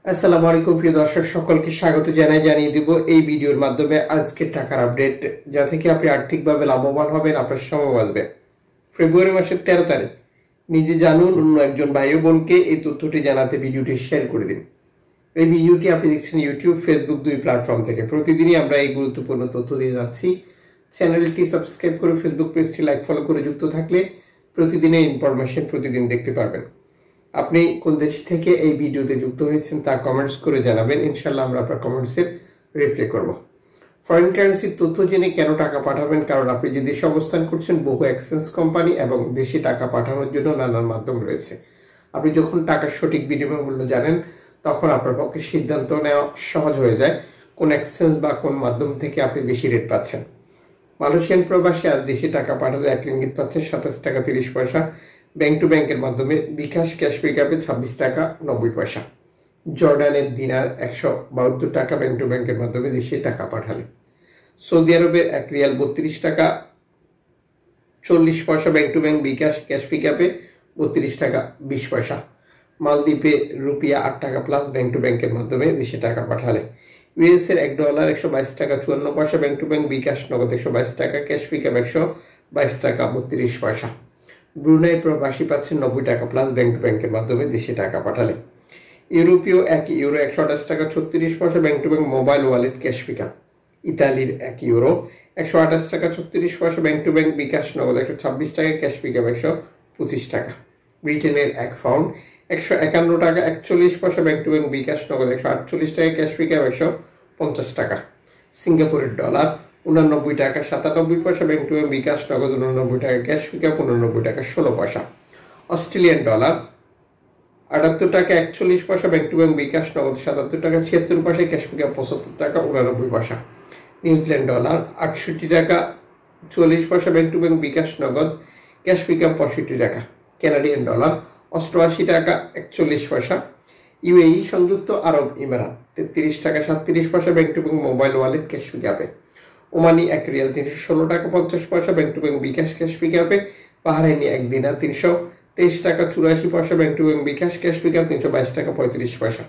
আসসালামু আলাইকুম প্রিয় দর্শক সকলকে স্বাগত জানিয়ে দিব এই ভিডিওর মাধ্যমে আজকের টাকার আপডেট, যা থেকে আপনি আর্থিকভাবে লাভবান হবেন, আপনার সময় বাঁচবে। ফেব্রুয়ারি মাসের 13 তারিখ নিজে জানুন, অন্য একজন ভাই ও বোনকে এই তথ্যটি জানাতে ভিডিওটি শেয়ার করে দিন। এই ভিডিওটি আপনি দেখছেন ইউটিউব, ফেসবুক দুই প্ল্যাটফর্ম থেকে। প্রতিদিনই আমরা এই গুরুত্বপূর্ণ তথ্য দিয়ে যাচ্ছি। চ্যানেলটি সাবস্ক্রাইব করে ফেসবুক পেজটি লাইক ফলো করে যুক্ত থাকলে প্রতিদিনের ইনফরমেশন প্রতিদিন দেখতে পারবেন। আপনি কোন দেশ থেকে এই ভিডিওতে যুক্ত হয়েছেন তা কমেন্টস করে জানাবেন, ইনশাল্লাহ আমরা আপনার কমেন্টসের রিপ্লাই করব। ফরেন কারেন্সির তথ্য জেনে কেন টাকা পাঠাবেন? কারণ আপনি যে দেশে অবস্থান করছেন বহু এক্সচেঞ্জ কোম্পানি এবং দেশে টাকা পাঠানোর জন্য নানান মাধ্যম রয়েছে। আপনি যখন টাকার সঠিক বিনিময় মূল্য জানেন তখন আপনার পক্ষে সিদ্ধান্ত নেওয়া সহজ হয়ে যায় কোন এক্সচেঞ্জ বা কোন মাধ্যম থেকে আপনি বেশি রেট পাচ্ছেন। মালয়েশিয়ান প্রবাসী আজ দেশে টাকা পাঠালে 1 রিঙ্গিত পাচ্ছেন 27 টাকা 30 পয়সা ব্যাংক টু ব্যাংকের মাধ্যমে। বিকাশ ক্যাশ পিকআপে 26 টাকা 90 পয়সা। জর্ডানের দিনার 172 টাকা ব্যাংক টু ব্যাংকের মাধ্যমে দেশে টাকা পাঠালে। সৌদি আরবের 1 রিয়াল 32 টাকা 40 পয়সা bank to bank bKash cash পিকআপে 32 টাকা 20 পয়সা। মালদ্বীপে রুপিয়া 8 টাকা প্লাস ব্যাংক টু ব্যাংকের মাধ্যমে দেশে টাকা পাঠালে। ইউএস এর $1 122 টাকা 54 পয়সা ব্যাংক টু ব্যাংক বিকাশ নগদ 122 টাকা ক্যাশ পিকআপ 122 টাকা 32 পয়সা। ব্রুনাই প্রবাসী পাচ্ছেন 90 টাকা প্লাস ব্যাংক টু ব্যাংকের মাধ্যমে দেশে টাকা পাঠালে। ইউরোপীয় 1 ইউরো 128 টাকা 36 পয়সা bank to bank mobile wallet cash pickup. ইতালির 1 ইউরো 128 টাকা 36 পয়সা ব্যাংক টু ব্যাংক বিকাশ নগদ 126 টাকা ক্যাশ পিকআপ 125 টাকা। ব্রিটেনের 1 পাউন্ড 151 টাকা 41 পয়সা ব্যাংক টু ব্যাংক বিকাশ নগদ 148 টাকা ক্যাশ পিকআপ 150 টাকা। সিঙ্গাপুরের ডলার 89 টাকা 97 পয়সা ব্যাংক টু ব্যাংক বিকাশ নগদ 89 টাকা ক্যাশ পিকআপ 89 টাকা 16 পয়সা। অস্ট্রেলিয়ান ডলার 78 টাকা 41 পয়সা ব্যাংক টু ব্যাংক বিকাশ নগদ 77 টাকা 76 পয়সা ক্যাশ পিকআপ 75 টাকা 89 পয়সা। নিউজিল্যান্ড ডলার 68 টাকা 40 পয়সা ব্যাংক টু ব্যাংক বিকাশ নগদ ক্যাশ পিকআপ 65 টাকা। কানাডিয়ান ডলার 88 টাকা 41 পয়সা। ইউএই সংযুক্ত আরব ইমারাত 33 টাকা 37 পয়সা bank to bank mobile wallet cash পিকআপে। ওমানি 1 রিয়াল 316 টাকা 50 পয়সা bank to bank bKash cash পিকআপে। বাহরাইনি 1 দিনার 323 টাকা 84 পয়সা bank to bank bKash cash pickup 322 টাকা 35 পয়সা।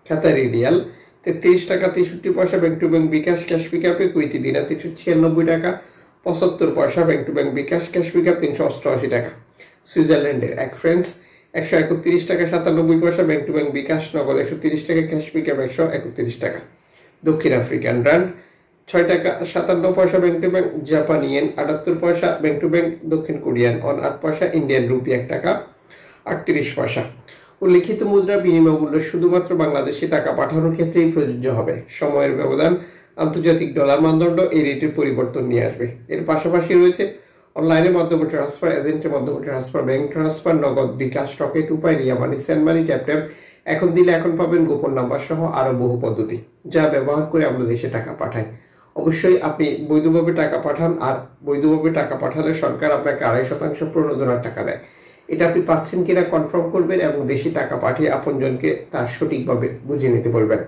কাতারি রিয়াল 33 টাকা 63 পয়সা bank to bank bKash cash পিকআপে। কুয়েতি দিনার 396 টাকা 75 পয়সা bank to bank bKash cash pickup 388 টাকা। সুইজারল্যান্ডের 1 ফ্রান্স 131 টাকা 97 পয়সা ব্যাংক টু ব্যাংক বিকাশ নগদ 130 টাকা ক্যাশ পিকআপ 131 টাকা। দক্ষিণ আফ্রিকান রান্ড 6 টাকা 57 পয়সা bank to bank. Japan yen 78 পয়সা ব্যাংক টু ব্যাংক। দক্ষিণ কোরিয়ান অন 8 পয়সা। ইন্ডিয়ান রুপি 1 টাকা 38 পয়সা। উল্লিখিত মুদ্রা বিনিময় মূল্য শুধুমাত্র বাংলাদেশে টাকা পাঠানোর ক্ষেত্রেই প্রযোজ্য হবে। সময়ের ব্যবধান, আন্তর্জাতিক ডলার মানদণ্ড এই রেটের পরিবর্তন নিয়ে আসবে। এর পাশাপাশি রয়েছে অনলাইনের মাধ্যমে ট্রান্সফার, এজেন্টের মাধ্যমে ট্রান্সফার, ব্যাংক ট্রান্সফার, নগদ, বিকাশ, রকেট, উপায়, রিয়া মানি, সেন্ড মানি, ট্যাপ ট্যাপ, এখন দিলে এখন পাবেন, গোপন নাম্বার সহ আরো বহু পদ্ধতি যা ব্যবহার করে আমরা দেশে টাকা পাঠাই। অবশ্যই আপনি বৈধভাবে টাকা পাঠান, আর বৈধভাবে টাকা পাঠালে সরকার আপনাকে 2.5% প্রণোদনার টাকা দেয়। এটা আপনি পাচ্ছেন কিনা কনফার্ম করবেন এবং দেশে টাকা পাঠিয়ে আপনজনকে তা সঠিকভাবে বুঝে নিতে বলবেন।